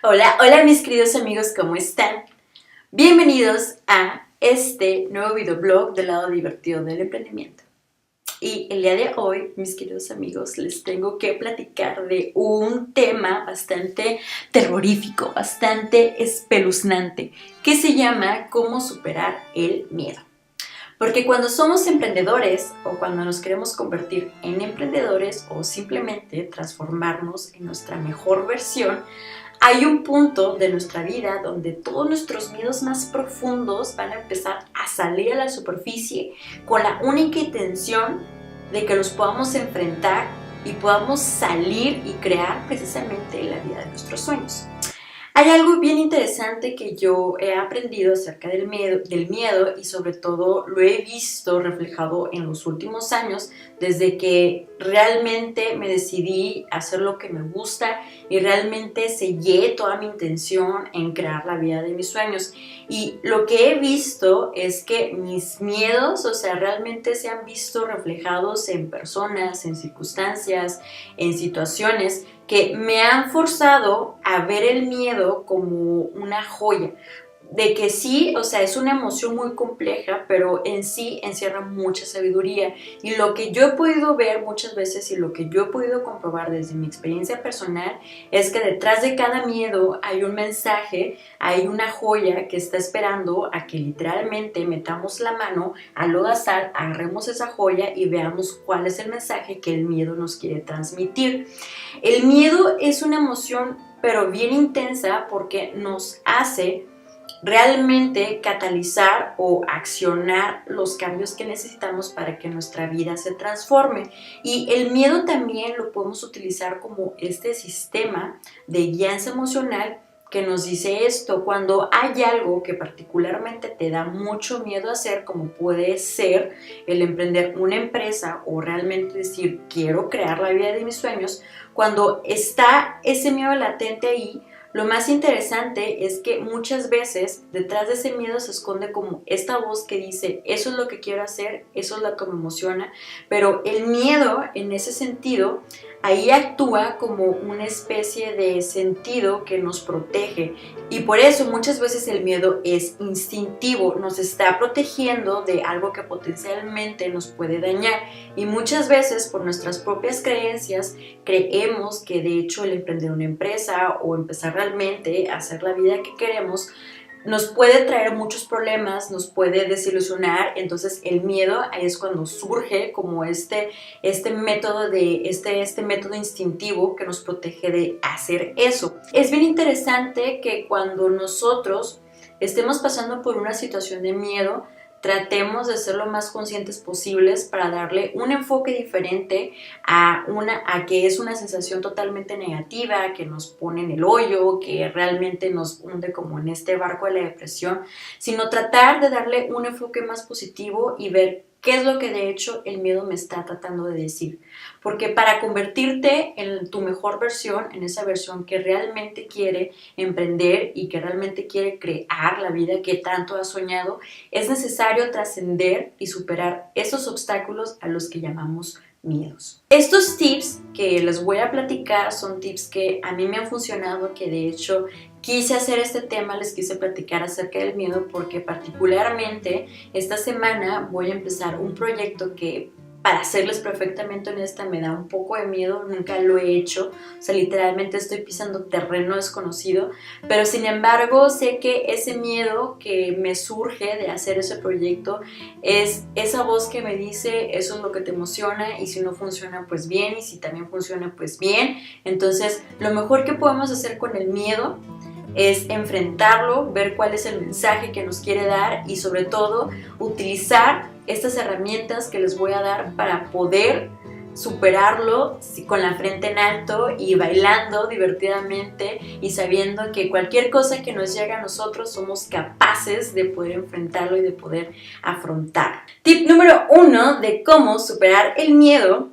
Hola, hola mis queridos amigos, ¿cómo están? Bienvenidos a este nuevo videoblog del lado divertido del emprendimiento. Y el día de hoy, mis queridos amigos, les tengo que platicar de un tema bastante terrorífico, bastante espeluznante, que se llama cómo superar el miedo. Porque cuando somos emprendedores o cuando nos queremos convertir en emprendedores o simplemente transformarnos en nuestra mejor versión, hay un punto de nuestra vida donde todos nuestros miedos más profundos van a empezar a salir a la superficie con la única intención de que los podamos enfrentar y podamos salir y crear precisamente la vida de nuestros sueños. Hay algo bien interesante que yo he aprendido acerca del miedo y sobre todo lo he visto reflejado en los últimos años desde que realmente me decidí a hacer lo que me gusta y realmente sellé toda mi intención en crear la vida de mis sueños. Y lo que he visto es que mis miedos, realmente se han visto reflejados en personas, en circunstancias, en situaciones que me han forzado a ver el miedo como una joya, de que sí, es una emoción muy compleja, pero en sí encierra mucha sabiduría. Y lo que yo he podido ver muchas veces y lo que yo he podido comprobar desde mi experiencia personal es que detrás de cada miedo hay un mensaje, hay una joya que está esperando a que literalmente metamos la mano al lodazal, agarremos esa joya y veamos cuál es el mensaje que el miedo nos quiere transmitir. El miedo es una emoción, pero bien intensa, porque nos hace realmente catalizar o accionar los cambios que necesitamos para que nuestra vida se transforme. Y el miedo también lo podemos utilizar como este sistema de guianza emocional que nos dice esto: cuando hay algo que particularmente te da mucho miedo hacer, como puede ser el emprender una empresa o realmente decir quiero crear la vida de mis sueños, cuando está ese miedo latente ahí, lo más interesante es que muchas veces detrás de ese miedo se esconde como esta voz que dice eso es lo que quiero hacer, eso es lo que me emociona, pero el miedo en ese sentido ahí actúa como una especie de sentido que nos protege, y por eso muchas veces el miedo es instintivo, nos está protegiendo de algo que potencialmente nos puede dañar, y muchas veces por nuestras propias creencias creemos que de hecho el emprender una empresa o empezar realmente a hacer la vida que queremos nos puede traer muchos problemas, nos puede desilusionar. Entonces el miedo ahí es cuando surge como este método este método instintivo que nos protege de hacer eso. Es bien interesante que cuando nosotros estemos pasando por una situación de miedo, tratemos de ser lo más conscientes posibles para darle un enfoque diferente a que es una sensación totalmente negativa, que nos pone en el hoyo, que realmente nos hunde como en este barco de la depresión, sino tratar de darle un enfoque más positivo y ver qué es lo que de hecho el miedo me está tratando de decir. Porque para convertirte en tu mejor versión, en esa versión que realmente quiere emprender y que realmente quiere crear la vida que tanto has soñado, es necesario trascender y superar esos obstáculos a los que llamamos miedos. Estos tips que les voy a platicar son tips que a mí me han funcionado, que de hecho quise hacer este tema, les quise platicar acerca del miedo porque particularmente esta semana voy a empezar un proyecto que, para serles perfectamente honesta, me da un poco de miedo, nunca lo he hecho, literalmente estoy pisando terreno desconocido, pero sin embargo sé que ese miedo que me surge de hacer ese proyecto es esa voz que me dice eso es lo que te emociona, y si no funciona pues bien, y si también funciona pues bien. Entonces lo mejor que podemos hacer con el miedo es enfrentarlo, ver cuál es el mensaje que nos quiere dar y sobre todo utilizar estas herramientas que les voy a dar para poder superarlo con la frente en alto y bailando divertidamente y sabiendo que cualquier cosa que nos llegue a nosotros somos capaces de poder enfrentarlo y de poder afrontar. Tip número 1 de cómo superar el miedo: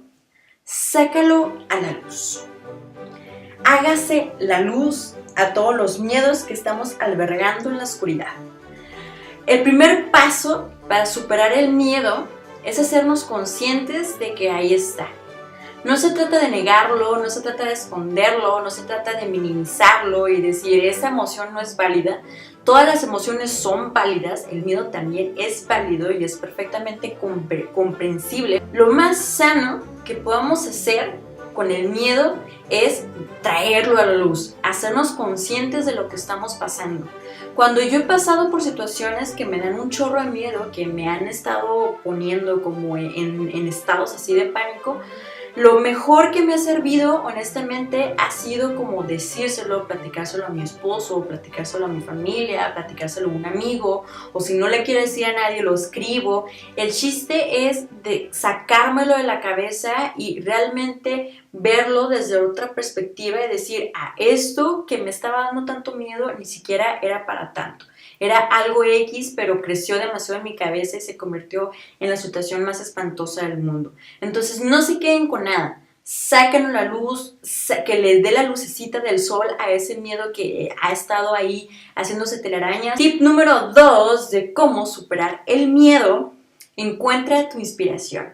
sácalo a la luz. Hágase la luz a todos los miedos que estamos albergando en la oscuridad. El primer paso para superar el miedo es hacernos conscientes de que ahí está. No se trata de negarlo, no se trata de esconderlo, no se trata de minimizarlo y decir esa emoción no es válida. Todas las emociones son válidas, el miedo también es válido y es perfectamente comprensible. Lo más sano que podamos hacer con el miedo es traerlo a la luz, hacernos conscientes de lo que estamos pasando. Cuando yo he pasado por situaciones que me dan un chorro de miedo, que me han estado poniendo como en estados así de pánico, lo mejor que me ha servido, honestamente, ha sido como decírselo, platicárselo a mi esposo, platicárselo a mi familia, platicárselo a un amigo, o si no le quiero decir a nadie, lo escribo. El chiste es de sacármelo de la cabeza y realmente verlo desde otra perspectiva y decir, esto que me estaba dando tanto miedo ni siquiera era para tanto. Era algo X, pero creció demasiado en mi cabeza y se convirtió en la situación más espantosa del mundo. Entonces, no se queden con nada. Sáquenlo a la luz, que les dé la lucecita del sol a ese miedo que ha estado ahí haciéndose telarañas. Tip número 2 de cómo superar el miedo: encuentra tu inspiración.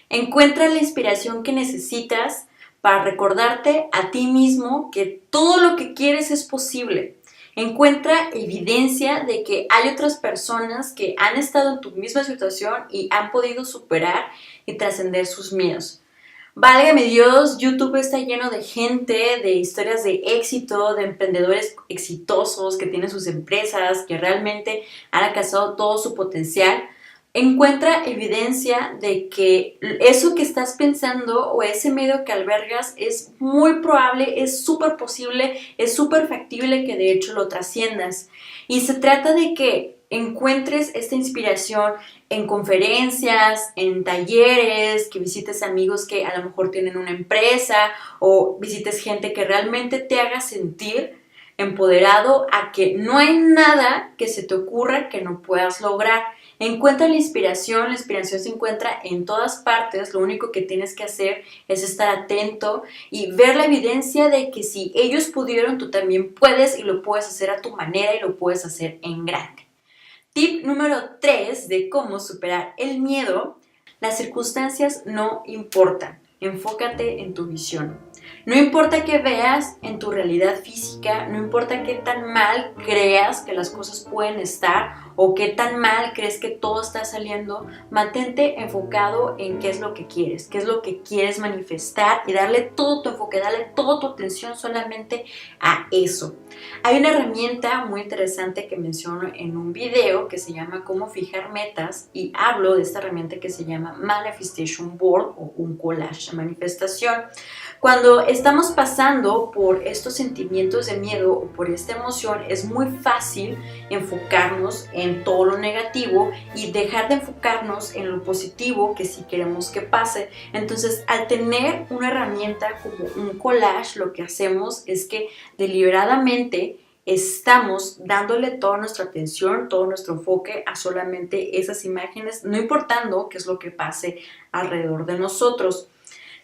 Encuentra la inspiración que necesitas para recordarte a ti mismo que todo lo que quieres es posible. Encuentra evidencia de que hay otras personas que han estado en tu misma situación y han podido superar y trascender sus miedos. Válgame Dios, YouTube está lleno de gente, de historias de éxito, de emprendedores exitosos que tienen sus empresas, que realmente han alcanzado todo su potencial. Encuentra evidencia de que eso que estás pensando o ese miedo que albergas es muy probable, es súper posible, es súper factible que de hecho lo trasciendas. Y se trata de que encuentres esta inspiración en conferencias, en talleres, que visites amigos que a lo mejor tienen una empresa o visites gente que realmente te haga sentir empoderado a que no hay nada que se te ocurra que no puedas lograr. Encuentra la inspiración se encuentra en todas partes, lo único que tienes que hacer es estar atento y ver la evidencia de que si ellos pudieron, tú también puedes y lo puedes hacer a tu manera y lo puedes hacer en grande. Tip número 3 de cómo superar el miedo: las circunstancias no importan, enfócate en tu visión. No importa qué veas en tu realidad física, no importa qué tan mal creas que las cosas pueden estar o qué tan mal crees que todo está saliendo, mantente enfocado en qué es lo que quieres manifestar y darle todo tu enfoque, darle toda tu atención solamente a eso. Hay una herramienta muy interesante que menciono en un video que se llama Cómo fijar metas y hablo de esta herramienta que se llama Manifestation Board o un collage de manifestación. Cuando estamos pasando por estos sentimientos de miedo o por esta emoción, es muy fácil enfocarnos en todo lo negativo y dejar de enfocarnos en lo positivo que sí queremos que pase. Entonces, al tener una herramienta como un collage, lo que hacemos es que deliberadamente estamos dándole toda nuestra atención, todo nuestro enfoque a solamente esas imágenes, no importando qué es lo que pase alrededor de nosotros.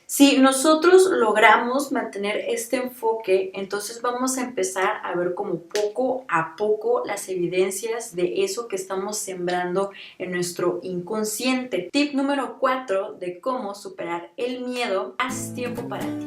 Si nosotros logramos mantener este enfoque, entonces vamos a empezar a ver como poco a poco las evidencias de eso que estamos sembrando en nuestro inconsciente. Tip número 4 de cómo superar el miedo: haz tiempo para ti.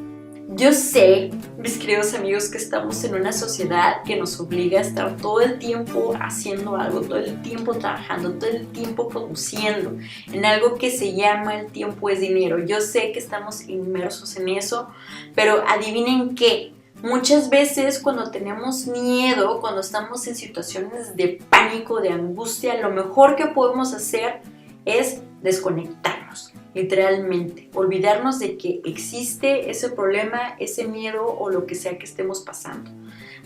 Yo sé, mis queridos amigos, que estamos en una sociedad que nos obliga a estar todo el tiempo haciendo algo, todo el tiempo trabajando, todo el tiempo produciendo, en algo que se llama el tiempo es dinero. Yo sé que estamos inmersos en eso, pero adivinen qué. Muchas veces cuando tenemos miedo, cuando estamos en situaciones de pánico, de angustia, lo mejor que podemos hacer es desconectarnos, literalmente, olvidarnos de que existe ese problema, ese miedo o lo que sea que estemos pasando,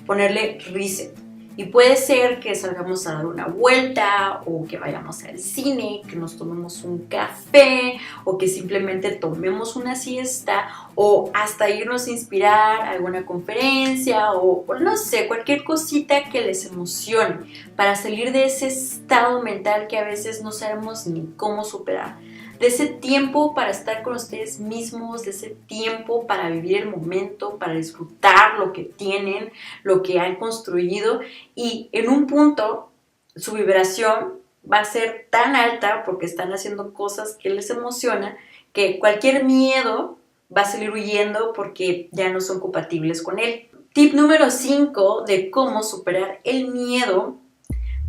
ponerle reset. Y puede ser que salgamos a dar una vuelta o que vayamos al cine, que nos tomemos un café o que simplemente tomemos una siesta o hasta irnos a inspirar a alguna conferencia o no sé, cualquier cosita que les emocione para salir de ese estado mental que a veces no sabemos ni cómo superar. De ese tiempo para estar con ustedes mismos, de ese tiempo para vivir el momento, para disfrutar lo que tienen, lo que han construido, y en un punto su vibración va a ser tan alta porque están haciendo cosas que les emocionan, que cualquier miedo va a salir huyendo porque ya no son compatibles con él. Tip número 5 de cómo superar el miedo: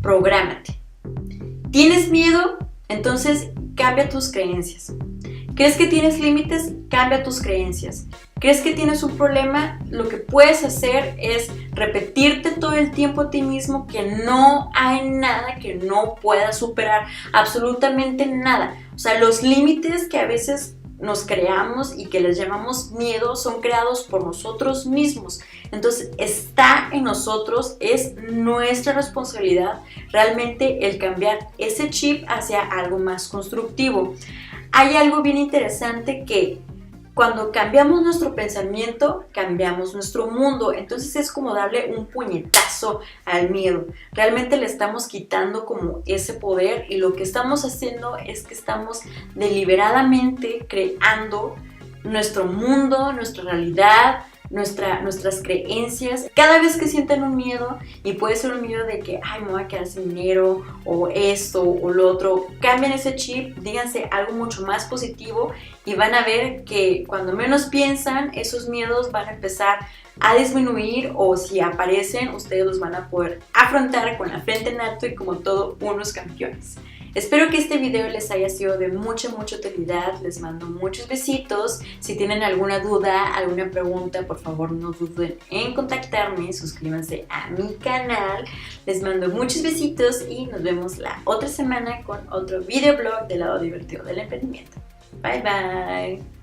prográmate. ¿Tienes miedo? Entonces cambia tus creencias. ¿Crees que tienes límites? Cambia tus creencias. ¿Crees que tienes un problema? Lo que puedes hacer es repetirte todo el tiempo a ti mismo que no hay nada que no puedas superar, absolutamente nada. O sea, los límites que a veces nos creamos y que les llamamos miedo son creados por nosotros mismos. Entonces está en nosotros, es nuestra responsabilidad realmente el cambiar ese chip hacia algo más constructivo. Hay algo bien interesante que cuando cambiamos nuestro pensamiento, cambiamos nuestro mundo. Entonces es como darle un puñetazo al miedo. Realmente le estamos quitando como ese poder, y lo que estamos haciendo es que estamos deliberadamente creando nuestro mundo, nuestra realidad, nuestras creencias. Cada vez que sientan un miedo, y puede ser un miedo de que ay, me voy a quedar sin dinero, o esto o lo otro, cambien ese chip, díganse algo mucho más positivo y van a ver que cuando menos piensan, esos miedos van a empezar a disminuir, o si aparecen, ustedes los van a poder afrontar con la frente en alto y como todo unos campeones. Espero que este video les haya sido de mucha utilidad. Les mando muchos besitos. Si tienen alguna duda, alguna pregunta, por favor no duden en contactarme. Suscríbanse a mi canal. Les mando muchos besitos y nos vemos la otra semana con otro videoblog del lado divertido del emprendimiento. Bye bye.